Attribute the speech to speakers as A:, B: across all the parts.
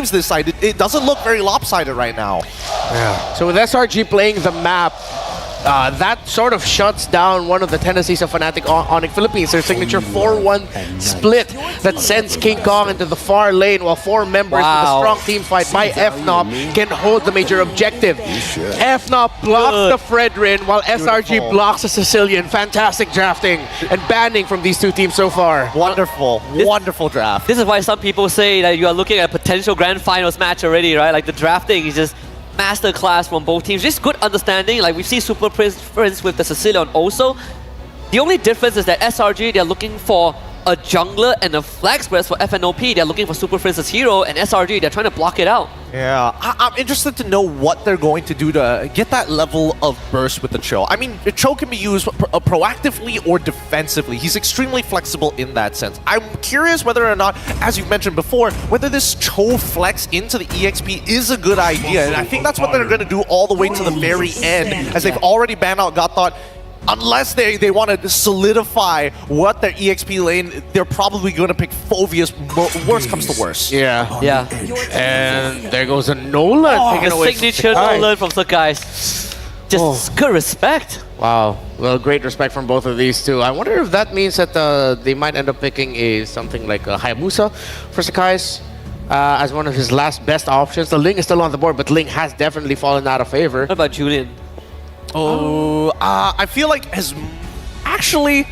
A: teams this side, it doesn't look very lopsided right now.
B: Yeah. So with SRG playing the map, that sort of shuts down one of the tendencies of Fnatic Onic Philippines. Their signature 4-1 split that sends King Kong into the far lane while 4 members with a strong team fight by FNOP can hold the major objective. FNOP blocks the Fredrin while SRG blocks the Sicilian. Fantastic drafting and banning from these two teams so far.
A: Wonderful, wonderful draft.
C: This is why some people say that you are looking at a potential grand finals match already, right? Like the drafting is just masterclass from both teams. Just good understanding. Like we see Super Prince with the Sicilian also. The only difference is that SRG, they're looking for a jungler and a flex, whereas for FNOP, they're looking for Super Prince's hero, and SRG, they're trying to block it out.
A: Yeah, I'm interested to know what they're going to do to get that level of burst with the Cho. I mean, the Cho can be used proactively or defensively. He's extremely flexible in that sense. I'm curious whether or not, as you've mentioned before, whether this Cho flex into the EXP is a good idea. And I think that's what they're going to do all the way to the very end, as they've already banned out Gothot. Unless they want to solidify what their EXP lane, they're probably going to pick Phoveus. Worst comes to worst.
B: Yeah.
C: Yeah.
B: And there goes a Nolan. Taking
C: The
B: away
C: signature Nolan from Sakai's. Just good respect.
B: Wow. Well, great respect from both of these two. I wonder if that means that they might end up picking something like a Hayabusa for Sakai's as one of his last best options. The Ling is still on the board, but Ling has definitely fallen out of favor.
C: What about Julian?
A: I feel like actually,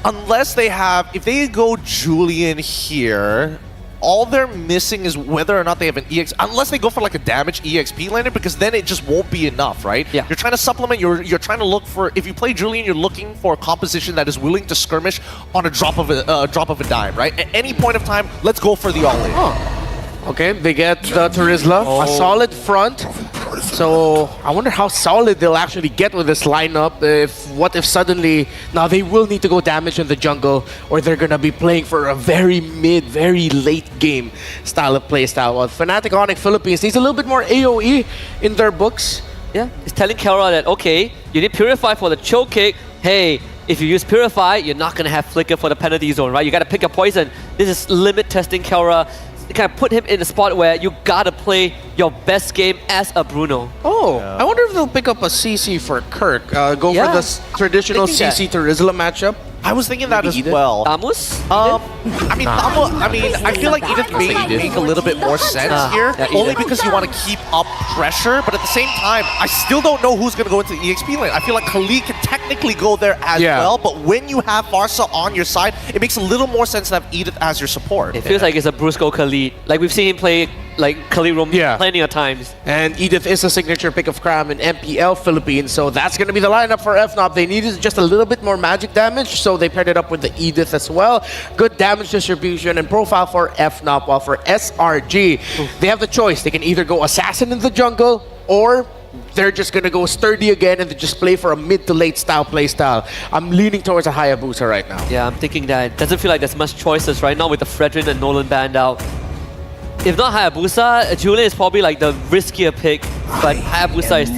A: unless they have, if they go Julian here, all they're missing is whether or not they have an EX, unless they go for like a damage EXP laner, because then it just won't be enough, right?
C: Yeah.
A: You're trying to supplement, you're trying to look for, if you play Julian, you're looking for a composition that is willing to skirmish on a drop of a dime, right? At any point of time, let's go for the all-in.
B: Okay, they get the Terizla, a solid front. So I wonder how solid they'll actually get with this lineup. What if suddenly now they will need to go damage in the jungle, or they're gonna be playing for a very mid, very late game style of play style. Well, Fnatic Onic Philippines needs a little bit more AOE in their books.
C: Yeah, it's telling Kara that okay, you need Purify for the choke kick. Hey, if you use Purify, you're not gonna have Flicker for the penalty zone, right? You gotta pick a poison. This is limit testing Kara. Kind of put him in a spot where you gotta play your best game as a Bruno.
B: Oh, I wonder if they'll pick up a CC for Kirk. Go for the traditional CC Terizla matchup.
A: I was thinking that
B: Maybe
A: as
B: Edith?
A: well.
C: Tamus?
A: I feel like Edith may make a little bit more sense here, only because you want to keep up pressure, but at the same time, I still don't know who's going to go into the EXP lane. I feel like Khalid can technically go there as well, but when you have Varsa on your side, it makes a little more sense to have Edith as your support.
C: It feels like it's a Brusco Khalid. Like we've seen him play like Khalid roam plenty of times.
B: And Edith is a signature pick of Cram in MPL Philippines, so that's going to be the lineup for FNOP. They needed just a little bit more magic damage, so they paired it up with the Edith as well. Good damage distribution and profile for FNOP, while for SRG, they have the choice. They can either go Assassin in the jungle, or they're just going to go sturdy again and just play for a mid to late style play style. I'm leaning towards a Hayabusa right now.
C: Yeah, I'm thinking that it doesn't feel like there's much choices right now with the Fredrin and Nolan banned out. If not Hayabusa, Julian is probably like the riskier pick, but Hayabusa is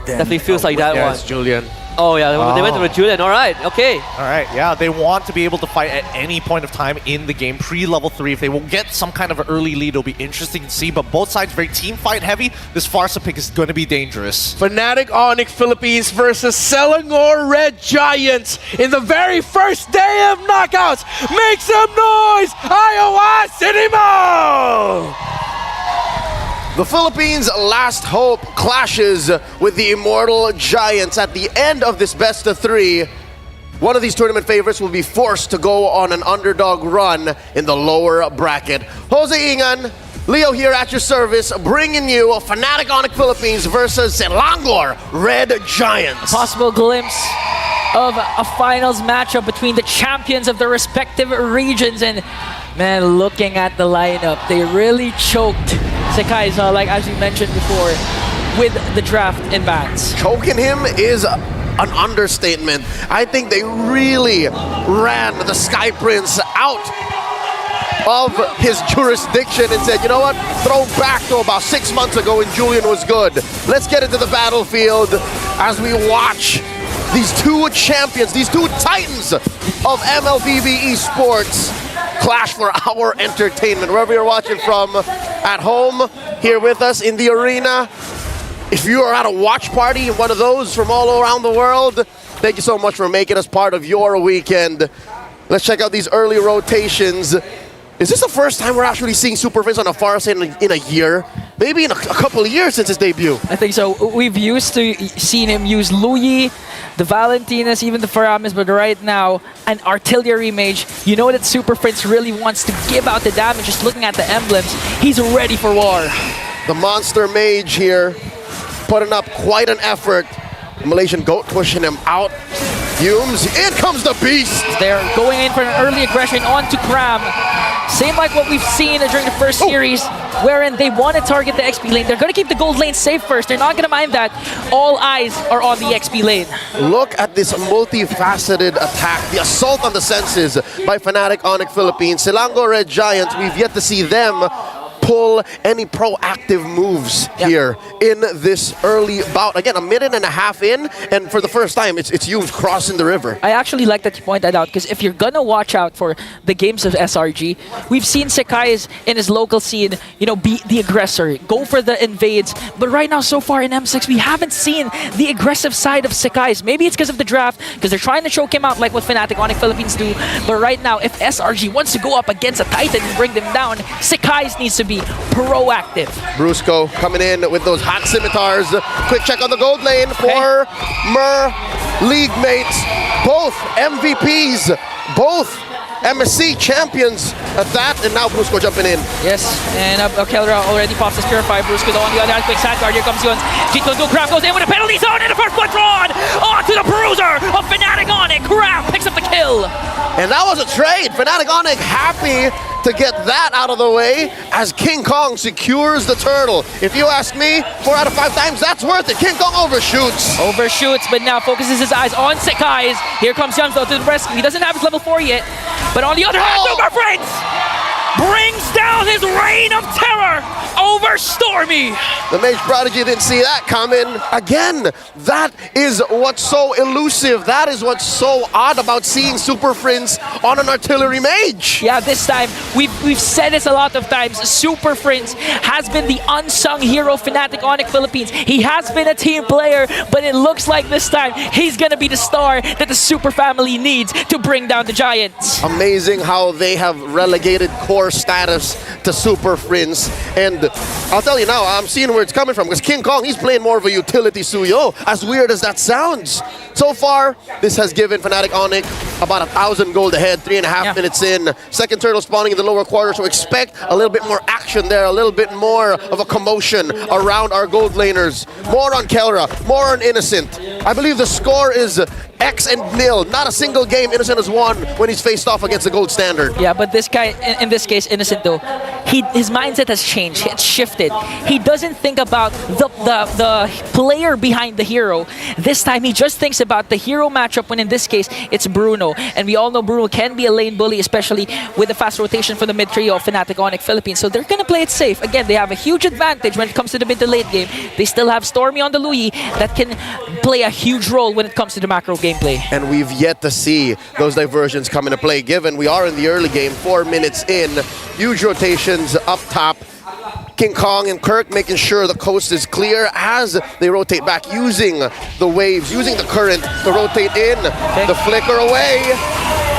C: definitely feels like that one.
B: It's Julian.
C: Oh yeah, they went to the Julian. All right, okay.
A: All right, yeah, they want to be able to fight at any point of time in the game, pre-level 3. If they will get some kind of an early lead, it'll be interesting to see, but both sides very team fight heavy. This Farsa pick is going to be dangerous.
B: Fnatic Onic Philippines versus Selangor Red Giants in the very first day of knockouts. Make some noise, Iowa City Mall!
D: The Philippines' last hope clashes with the Immortal Giants at the end of this best of 3. One of these tournament favorites will be forced to go on an underdog run in the lower bracket. Jose Ingan, Leo here at your service, bringing you Fnatic Onic Philippines versus Selangor Red Giants.
E: Possible glimpse of a finals matchup between the champions of their respective regions, and man, looking at the lineup, they really choked Sakai's, like as you mentioned before, with the draft in bans.
D: Choking him is an understatement. I think they really ran the Sky Prince out of his jurisdiction and said, you know what, throw back to about 6 months ago when Julian was good. Let's get into the battlefield as we watch these two champions, these two titans of MLBB esports clash for our entertainment. Wherever you're watching from, at home, here with us in the arena. If you are at a watch party, one of those from all around the world, thank you so much for making us part of your weekend. Let's check out these early rotations. Is this the first time we're actually seeing Super Friends on a far side in a year? Maybe in a couple of years since his debut.
E: I think so. We've used to seen him use Louis, the Valentinas, even the Faramis, but right now, an artillery mage. You know that Super Prince really wants to give out the damage. Just looking at the emblems, he's ready for war.
D: The monster mage here, putting up quite an effort. Malaysian Goat pushing him out. Humes, in comes the beast!
E: They're going in for an early aggression onto Cram. Same like what we've seen during the first series, wherein they want to target the XP lane. They're going to keep the gold lane safe first. They're not going to mind that. All eyes are on the XP lane.
D: Look at this multifaceted attack, the assault on the senses by Fnatic Onic Philippines. Selangor Red Giants, we've yet to see them pull any proactive moves here in this early bout. Again, a minute and a half in, and for the first time, it's you crossing the river.
E: I actually like that you point that out, because if you're gonna watch out for the games of SRG, we've seen Sekai's in his local scene, you know, be the aggressor, go for the invades. But right now, so far in M6, we haven't seen the aggressive side of Sekai's. Maybe it's because of the draft, because they're trying to choke him out like what Fnatic Onic Philippines do. But right now, if SRG wants to go up against a Titan and bring them down, Sekai's needs to be proactive.
D: Brusco coming in with those hot scimitars. Quick check on the gold lane for League mates. Both MVPs, both MSC champions at that, and now Brusco jumping in.
E: Yes, and Kelra already pops his Purify. Brusco on the other hand, quick sandguard. Here comes Yuns. G2 Craft goes in with a penalty zone, and the first one drawn onto the bruiser of Fnatic Onic. Craft picks up the kill.
D: And that was a trade. Fnatic Onic happy to get that out of the way as King Kong secures the turtle. If you ask me, 4 out of 5 times, that's worth it. King Kong overshoots.
E: Overshoots, but now focuses his eyes on Sekai's. Here comes Yuns though to the rescue. He doesn't have his level 4 yet. But on the other hand, Super Friends brings down his reign of terror over Stormy.
D: The Mage Prodigy didn't see that coming. Again, that is what's so elusive. That is what's so odd about seeing Super Friends on an artillery mage.
E: Yeah, this time, we've said this a lot of times. Super Friends has been the unsung hero of Fnatic Onic Philippines. He has been a team player, but it looks like this time he's gonna be the star that the Super family needs to bring down the Giants.
D: Amazing how they have relegated core status to Super Friends. And I'll tell you now, I'm seeing where it's coming from, because King Kong, he's playing more of a utility Suyo, as weird as that sounds. So far, this has given Fnatic Onic about 1,000 gold ahead, 3.5 minutes in. Second turtle spawning in the lower quarter, so expect a little bit more action there, a little bit more of a commotion around our gold laners. More on Kelra, more on Innocent. I believe the score is X and nil. Not a single game Innocent has won when he's faced off against the gold standard.
E: Yeah, but this guy, in this case, Innocent though, his mindset has changed. It's shifted. He doesn't think about the player behind the hero. This time, he just thinks about the hero matchup, when in this case, it's Bruno. And we all know Bruno can be a lane bully, especially with the fast rotation for the mid trio of Fnatic Onic Philippines. So they're going to play it safe. Again, they have a huge advantage when it comes to the mid to late game. They still have Stormy on the Louis that can play a huge role when it comes to the macro gameplay.
D: And we've yet to see those diversions come into play, given we are in the early game, 4 minutes in. Huge rotations up top. King Kong and Kirk making sure the coast is clear as they rotate back, using the waves, using the current to rotate in. The flicker away.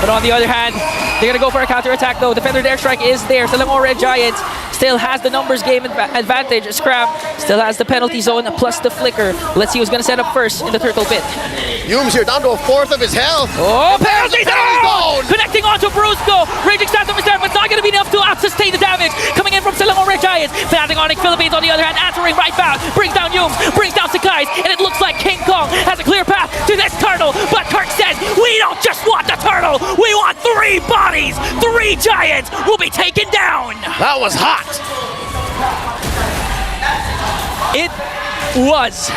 E: But on the other hand, they're going to go for a counter-attack though. Defender airstrike is there. Selangor Red Giants still has the numbers game advantage. Scram still has the penalty zone plus the flicker. Let's see who's going to set up first in the turtle pit.
D: Humes here down to 1/4 of his health.
E: Oh, penalty zone! Connecting onto Brusco. Raging Stab is there, but it's not going to be enough to sustain the damage. Coming in from Selangor Red Giants. Fnatic Onic Philippines on the other hand, answering right back. Brings down Humes, brings down Sekai's, and it looks like King Kong has a clear path to this turtle. But Kirk says, we don't just want the turtle, we want 3 bodies. 3 giants will be taken down.
D: That was hot.
E: was.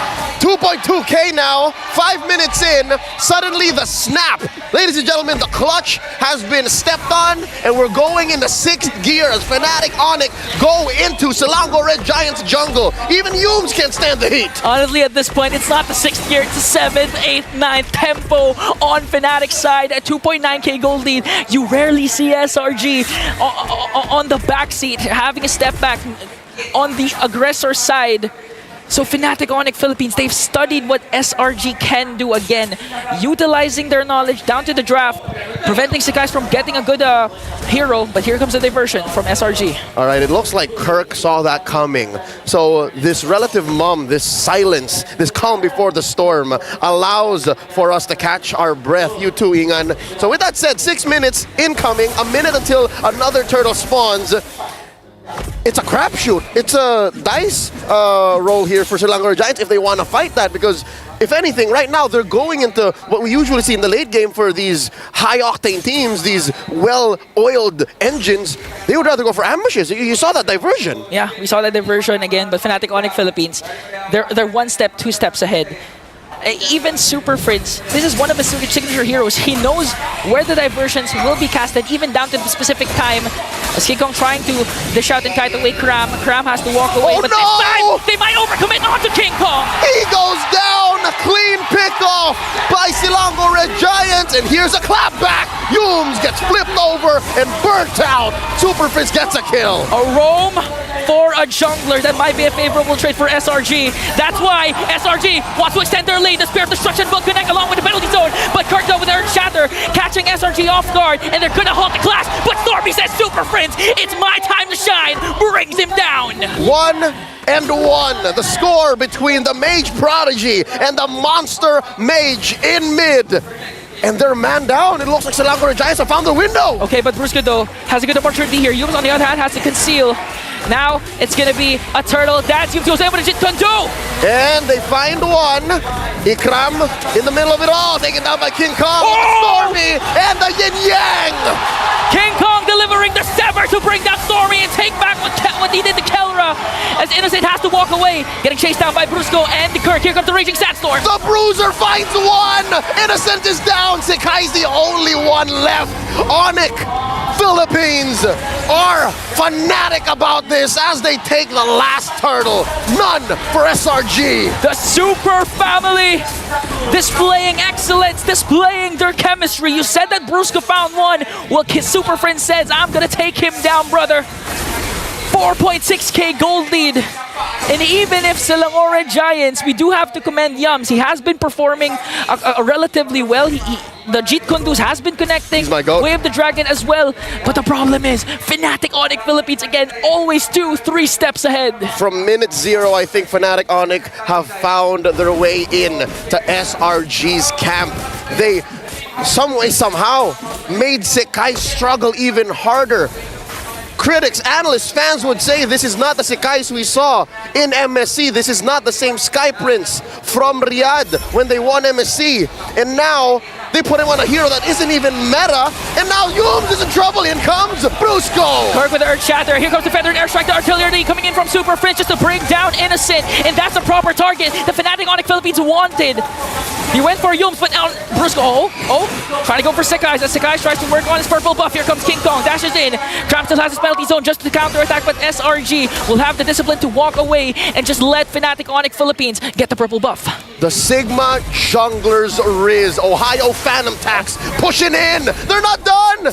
D: 2.2k now, 5 minutes in, suddenly the snap. Ladies and gentlemen, the clutch has been stepped on, and we're going into 6th gear as Fnatic Onic go into Selangor Red Giants jungle. Even Yums can't stand the heat.
E: Honestly, at this point, it's not the 6th gear, it's the 7th, 8th, 9th tempo on Fnatic's side at 2.9k gold lead. You rarely see SRG on the backseat, having a step back on the aggressor side. So Fnatic Onic Philippines, they've studied what SRG can do again, utilizing their knowledge down to the draft, preventing Sekais from getting a good hero, but here comes the diversion from SRG.
D: All right, it looks like Kirk saw that coming. So this relative mum, this silence, this calm before the storm allows for us to catch our breath. You too, Ingan. So with that said, 6 minutes incoming, a minute until another turtle spawns. It's a crapshoot. It's a dice roll here for Selangor Giants if they want to fight that, because if anything, right now they're going into what we usually see in the late game for these high-octane teams, these well-oiled engines. They would rather go for ambushes. You saw that diversion.
E: Yeah, we saw that diversion again, but Fnatic Onic Philippines, they're 1 step, 2 steps ahead. Even Super Fritz, this is one of his signature heroes. He knows where the diversions will be casted, even down to the specific time. As King Kong trying to dish out and kite away Kram. Kram has to walk away, but this time, they might overcommit onto King Kong.
D: He goes down, a clean pickoff by Selangor Red Giants, and here's a clapback. Yums gets flipped over and burnt out. Super Fritz gets a kill.
E: A roam for a jungler, that might be a favorable trade for SRG. That's why SRG wants to extend their lead. The Spear of Destruction will connect along with the penalty zone, but Kirk though with Earth Shatter catching SRG off guard, and they're gonna halt the clash, but Stormy says, Super Friends, it's my time to shine, brings him down.
D: 1-1, the score between the Mage Prodigy and the Monster Mage in mid. And they're man down. It looks like Selangor Giants have found the window.
E: Okay, but Brusco though has a good opportunity here. Yums on the other hand has to conceal. Now it's gonna be a turtle. That's Yums goes in with a Jit Kundu.
D: And they find one. Ikram in the middle of it all, taken down by King Kong. Stormy and the Yin Yang.
E: King Kong delivering the Sever to bring down Stormy and take back what he did to Kelra. As Innocent has to walk away, getting chased down by Brusco and Kirk. Here comes the Raging Sandstorm.
D: The Bruiser finds one. Innocent is down. Sekai's the only one left. Onic Philippines are fanatic about this as they take the last turtle. None for SRG.
E: The Super Family displaying excellence, displaying their chemistry. You said that Brusco found one. Well, Super Friend says, I'm gonna take him down, brother. 4.6k gold lead. And even if Selangor Red Giants, we do have to commend Yums. He has been performing relatively well. The Jeet Kunduz has been connecting.
D: He's my goat.
E: Wave the Dragon as well. But the problem is, Fnatic Onic Philippines, again, always 2-3 steps ahead.
D: From minute 0, I think Fnatic Onic have found their way in to SRG's camp. They, some way, somehow, made Sekai struggle even harder. Critics, analysts, fans would say this is not the Sekais we saw in MSC. This is not the same Sky Prince from Riyadh when they won MSC. And now they put him on a hero that isn't even meta. And now Yums is in trouble. In comes Brusco.
E: Kirk with the Earth Shatter. Here comes the Feathered Airstrike. The artillery coming in from Super Fringe just to bring down Innocent. And that's a proper target the Fnatic Onic Philippines wanted. He went for Yums, but now Brusco. Trying to go for Sekais. As Sekais tries to work on his purple buff. Here comes King Kong. Dashes in. Tram still has his penalty zone just to counter attack, but SRG will have the discipline to walk away and just let Fnatic Onic Philippines get the purple buff.
D: The Sigma Junglers Riz. Ohio Phantom Tax pushing in. They're not done.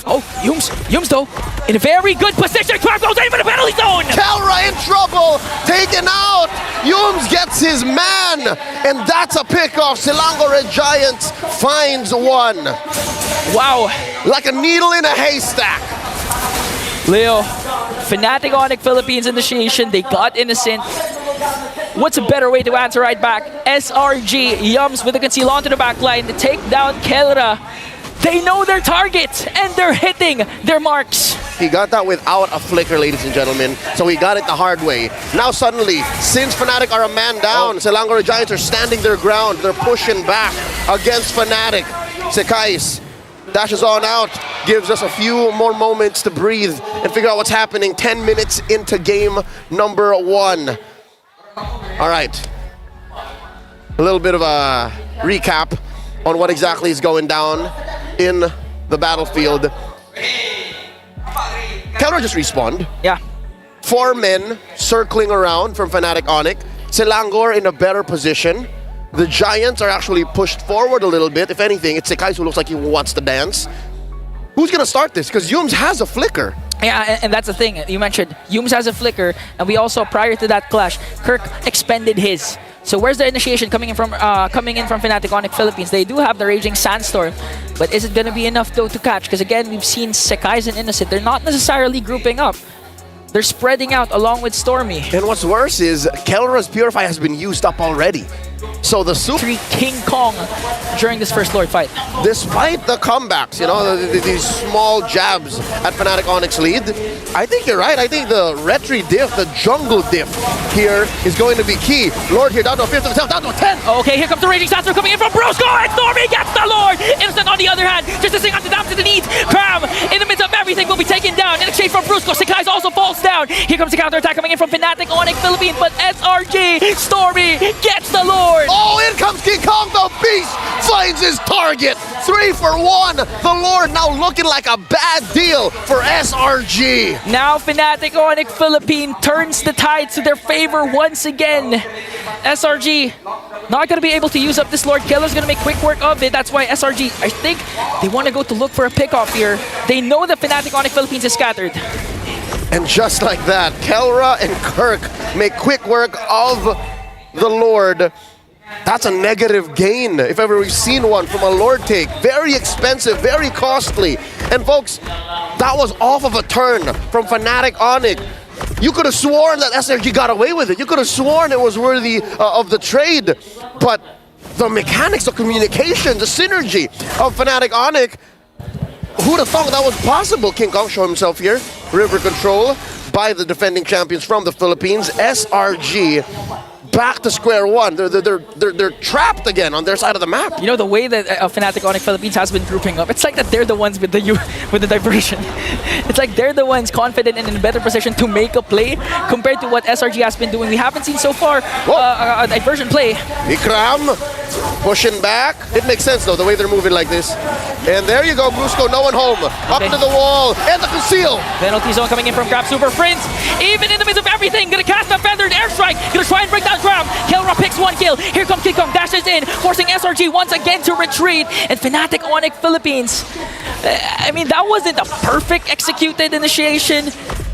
E: Yums though, in a very good position. Trap goes in for the penalty zone.
D: Kelra in trouble. Taken out. Yums gets his man. And that's a pickoff. Selangor Red Giants finds one.
E: Wow.
D: Like a needle in a haystack.
E: Leo, Fnatic Onic Philippines initiation, they got Innocent. What's a better way to answer right back? SRG, Yums with the conceal onto the back line to take down Kelra. They know their targets and they're hitting their marks.
D: He got that without a flicker, ladies and gentlemen. So he got it the hard way. Now suddenly, since Fnatic are a man down, Selangor Giants are standing their ground. They're pushing back against Fnatic. Sekais dashes on out, gives us a few more moments to breathe and figure out what's happening. 10 minutes into game number 1. All right, a little bit of a recap on what exactly is going down in the battlefield. Kelra just respawned.
E: Yeah.
D: 4 men circling around from Fnatic Onic. Selangor in a better position. The Giants are actually pushed forward a little bit. If anything, it's Sekai who looks like he wants to dance. Who's gonna start this? Because Yums has a flicker.
E: Yeah, and that's the thing. You mentioned Yums has a flicker, and we also, prior to that clash, Kirk expended his. So where's the initiation coming in from Fnatic Onic Philippines? They do have the Raging Sandstorm, but is it going to be enough though to catch? Because again, we've seen Sekais and Innocent. They're not necessarily grouping up. They're spreading out along with Stormy.
D: And what's worse is Kelra's Purify has been used up already. So the super...
E: King Kong during this first Lord fight.
D: Despite the comebacks, you know, these small jabs at Fnatic Onic's lead, I think you're right. I think the Retri diff, the jungle diff here is going to be key. Lord here down to a 5th of himself, down to a 10.
E: Okay, here comes the Raging Sandstorm coming in from Brusco, and Stormy gets the Lord! Innocent on the other hand, just to sing on the down to the knees. Cram, in the midst of everything, will be taken down. In exchange from Brusco, Sekais also falls down. Here comes the counterattack coming in from Fnatic Onic Philippines, but SRG, Stormy gets the Lord!
D: Oh, in comes King Kong, the beast finds his target. 3 for 1. The Lord now looking like a bad deal for SRG.
E: Now Fnatic Onic Philippines turns the tides to their favor once again. SRG not going to be able to use up this Lord. Keller's going to make quick work of it. That's why SRG, I think they want to go to look for a pickoff here. They know that Fnatic Onic Philippines is scattered.
D: And just like that, Kelra and Kirk make quick work of the Lord. That's a negative gain, if ever we've seen one from a Lord take. Very expensive, very costly. And folks, that was off of a turn from Fnatic Onic. You could have sworn that SRG got away with it. You could have sworn it was worthy of the trade. But the mechanics of communication, the synergy of Fnatic Onic, who'd have thought that was possible? King Kong show himself here. River control by the defending champions from the Philippines. SRG back to square one. They're trapped again on their side of the map.
E: You know, the way that Fnatic Onic Philippines has been grouping up, it's like that they're the ones with the diversion. It's like they're the ones confident and in a better position to make a play compared to what SRG has been doing. We haven't seen so far a diversion play.
D: Ikram pushing back. It makes sense though, the way they're moving like this. And there you go, Brusco, no one home. Up into the wall, and the conceal.
E: Penalty zone coming in from Grab Super Prince. Even in the midst of everything, gonna cast a feathered airstrike. Gonna try and break down Grab. Kelra picks 1 kill. Here comes King Kong, dashes in, forcing SRG once again to retreat. And Fnatic Onic Philippines, I mean, that wasn't a perfect executed initiation.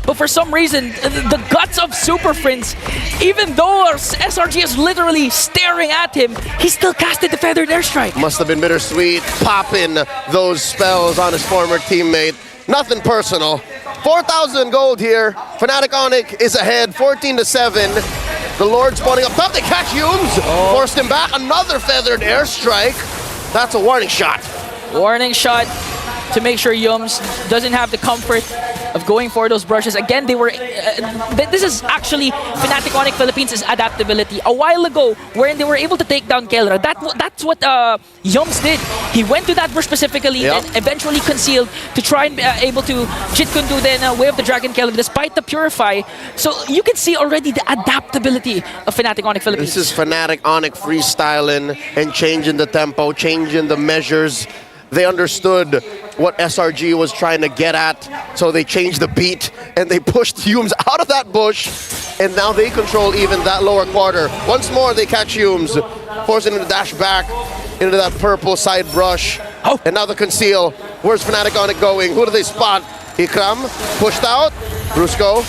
E: But for some reason, the guts of Super Prince, even though SRG is literally staring at him, he still casted the feathered airstrike.
D: Must have been bittersweet, popping those spells on his former teammate. Nothing personal. 4,000 gold here. Fnatic Onic is ahead, 14-7. The Lord spawning up top. They catch Yums. Forced him back. Another feathered airstrike. That's a warning shot.
E: Warning shot to make sure Yums doesn't have the comfort of going for those brushes. Again, they were... this is actually Fnatic Onic Philippines' adaptability. A while ago, wherein they were able to take down Kelra, that's what Yums did. He went to that brush specifically, and eventually concealed to try and be able to Jit Kundu, then Way of the Dragon Kelra, despite the Purify. So you can see already the adaptability of Fnatic Onic Philippines.
D: This is Fnatic Onic freestyling and changing the tempo, changing the measures. They understood what SRG was trying to get at, so they changed the beat and they pushed Humes out of that bush, and now they control even that lower quarter. Once more, they catch Humes, forcing him to dash back into that purple side brush. And now the conceal. Where's Fnatic Onic going? Who do they spot? Ikram pushed out. Brusco.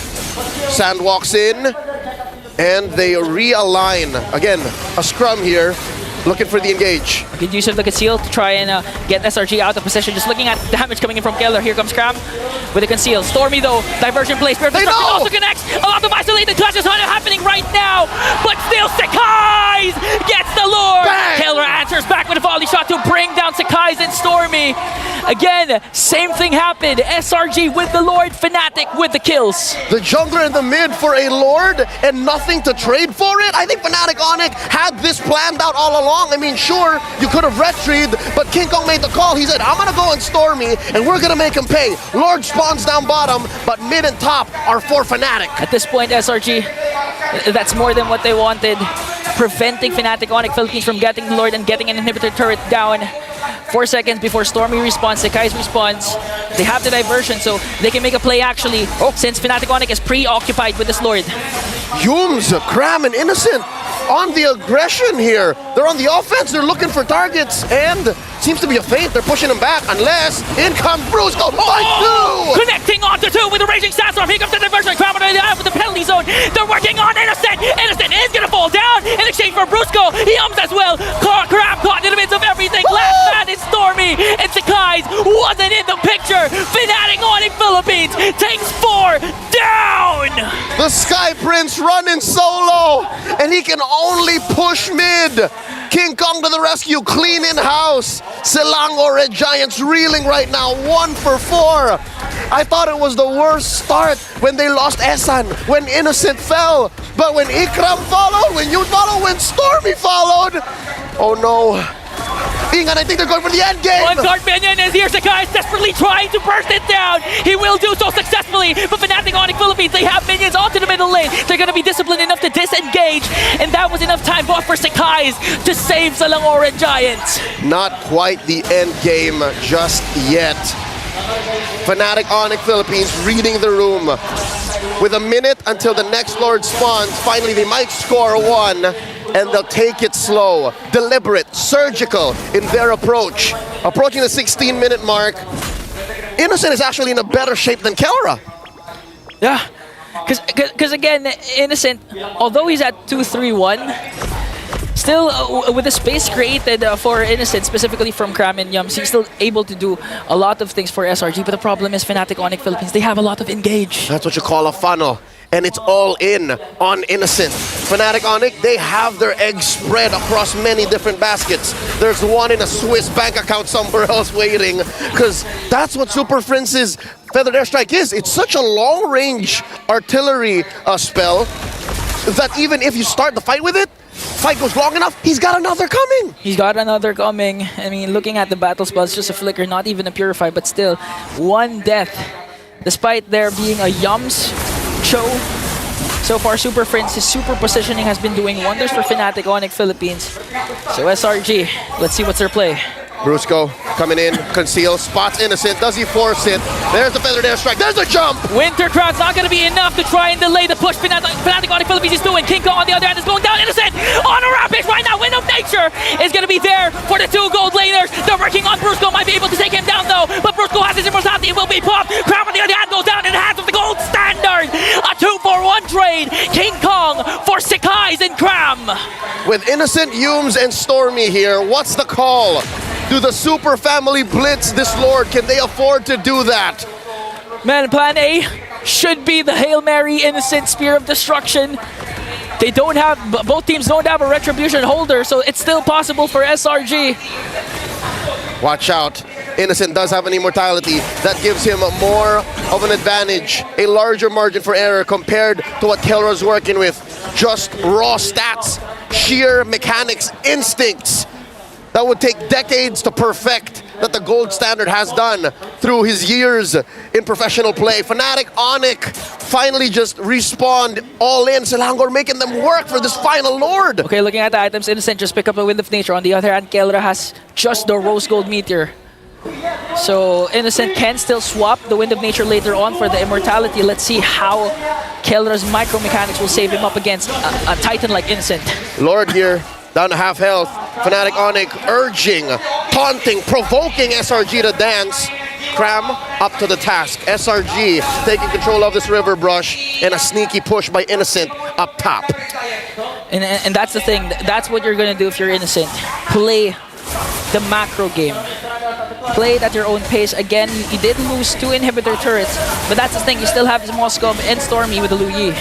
D: Sand walks in, and they realign. Again, a scrum here. Looking for the engage.
E: Good use of the conceal to try and get SRG out of position. Just looking at damage coming in from Keller. Here comes Cram with the conceal. Stormy though, diversion plays. Perfect also connects. A lot of isolated clashes happening right now. But still, Sekais gets the Lord. Keller answers back with a volley shot to bring down Sekais and Stormy. Again, same thing happened. SRG with the Lord, Fnatic with the kills.
D: The jungler in the mid for a Lord and nothing to trade for it? I think Fnatic Onic had this planned out all along. I mean, sure, you could have retrieved, but King Kong made the call. He said, I'm going to go and Stormy, and we're going to make him pay. Lord spawns down bottom, but mid and top are for Fnatic.
E: At this point, SRG, that's more than what they wanted. preventing Fnatic Onic Philippines from getting the Lord and getting an inhibitor turret down. 4 seconds before Stormy responds, Sekai's response. They have the diversion, so they can make a play actually, since Fnatic Onic is preoccupied with this Lord.
D: Yums, Cram, and Innocent on the aggression here. They're on the offense, they're looking for targets, and seems to be a feint. They're pushing him back, unless in comes Brusco.
E: Connecting onto two with a raging sandstorm. Here comes the diversion. Cram with the penalty zone. They're working on Innocent. Innocent is gonna fall down in exchange for Brusco. He as well. Cram caught in the midst of everything. Last man is Stormy, and Sekai's wasn't in the picture. Fnatic Onic Philippines takes 4 down.
D: The Sky Prince running solo, and he can only push mid. King Kong to the rescue, clean in-house. Selangor Red Giants reeling right now, 1 for 4. I thought it was the worst start when they lost Esan, when Innocent fell. But when Ikram followed, when you followed, when Stormy followed, oh no. Ingan, I think they're going for the end game.
E: One guard minion is here. Sekai is desperately trying to burst it down. He will do so successfully. But Fnatic Onic Philippines, they have minions onto the middle lane. They're going to be disciplined enough to disengage. And that was enough time both for Sekai's to save Selangor Red Giants.
D: Not quite the end game just yet. Fnatic Onic Philippines reading the room. With a minute until the next Lord spawns, finally they might score 1. And they'll take it slow, deliberate, surgical in their approach. Approaching the 16-minute mark, Innocent is actually in a better shape than Kelra.
E: Yeah, because again, Innocent, although he's at 2-3-1, still with the space created for Innocent, specifically from Cram and Yums, he's still able to do a lot of things for SRG. But the problem is Fnatic Onic Philippines, they have a lot of engage.
D: That's what you call a funnel. And it's all in on Innocent. Fnatic Onic, they have their eggs spread across many different baskets. There's one in a Swiss bank account somewhere else waiting, because that's what Super Prince's Feathered Airstrike is. It's such a long-range artillery spell that even if you start the fight with it, fight goes long enough, he's got another coming.
E: He's got another coming. I mean, looking at the battle spell, it's just a flicker, not even a purify, but still, 1 death. Despite there being a Yums show, so far Super Prince's super positioning has been doing wonders for Fnatic Onic Philippines. So SRG, let's see what's their play.
D: Brusco coming in, conceal, spots Innocent. Does he force it? There's the Feathered Airstrike. There's the jump!
E: Winter Crown's not going to be enough to try and delay the push Fnatic Onic Philippines is doing. King Kong on the other hand is going down. Innocent on a rampage right now. Wind of Nature is going to be there for the 2 gold laners. They're working on Brusco. Might be able to take him down though. But Brusco has his immortality. It will be popped. Crown on the other hand goes down in the hands of the gold standard. A 2-for-1 trade. King Kong for Sekai's and Cram.
D: With Innocent, Yums, and Stormy here, what's the call? Do the Super Family blitz this Lord? Can they afford to do that?
E: Man, plan A should be the Hail Mary Innocent Spear of Destruction. They don't have, both teams don't have a Retribution holder, so it's still possible for SRG.
D: Watch out. Innocent does have an immortality. That gives him more of an advantage, a larger margin for error compared to what Kelra's working with. Just raw stats, sheer mechanics, instincts that would take decades to perfect, that the gold standard has done through his years in professional play. Fnatic Onic finally just respawned all in. Selangor making them work for this final Lord.
E: Okay, looking at the items, Innocent just pick up the Wind of Nature. On the other hand, Kelra has just the Rose Gold Meteor. So Innocent can still swap the Wind of Nature later on for the immortality. Let's see how Kelra's micro mechanics will save him up against a Titan like Innocent.
D: Lord here, down to half health. Fnatic Onic urging, taunting, provoking SRG to dance. Cram up to the task. SRG taking control of this river brush, and a sneaky push by Innocent up top.
E: And that's the thing. That's what you're going to do if you're Innocent. Play the macro game. Play it at your own pace. Again, you did lose 2 inhibitor turrets, but that's the thing. You still have Moscow and Stormy with the Lu Yi.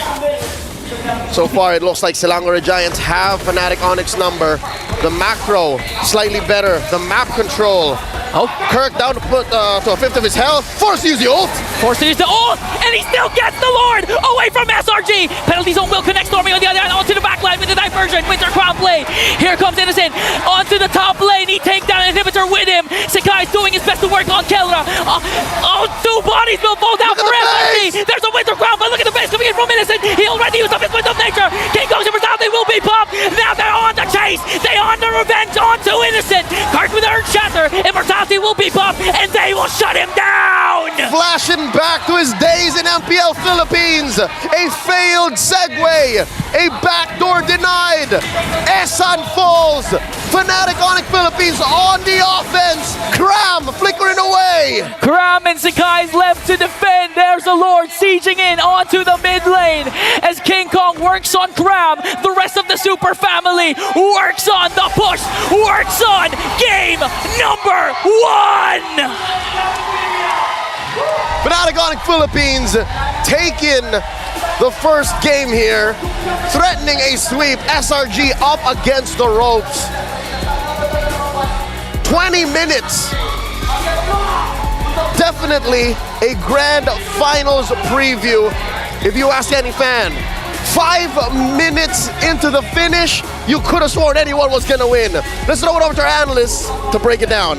D: So far, it looks like Selangor Giants have Fnatic Onic's number. The macro, slightly better. The map control.
E: Oh,
D: Kirk down to put to a 5th of his health. Forced to use the ult.
E: Forced to use the ult, and he still gets the Lord away from SRG. Penalty zone will connect Stormy on the other hand onto the back line with the diversion. Winter Crown play. Here comes Innocent onto the top lane. He takes down an inhibitor with him. Sekai's doing his best to work on Kelra. 2 bodies will fall down for SRG. There's a Winter Crown, but look at the base coming in from Innocent. He already used up his Wind of Nature. King Kong's immortality will be popped. Now the SRG will be buffed and they will shut him down!
D: Flashing back to his days in MPL Philippines. A failed segue. A backdoor denied. Esan falls. Fnatic Onic Philippines on the offense. Cram flickering away.
E: Kram and Sakai's left to defend. There's the Lord sieging in onto the mid lane as King Kong works on Kram. The rest of the Super family works on the push, works on game number 1.
D: Fnatic Onic Philippines taking the first game here, threatening a sweep. SRG up against the ropes. 20 minutes. Definitely a grand finals preview, if you ask any fan. 5 minutes into the finish, you could have sworn anyone was gonna win. Let's throw it over to our analysts to break it down.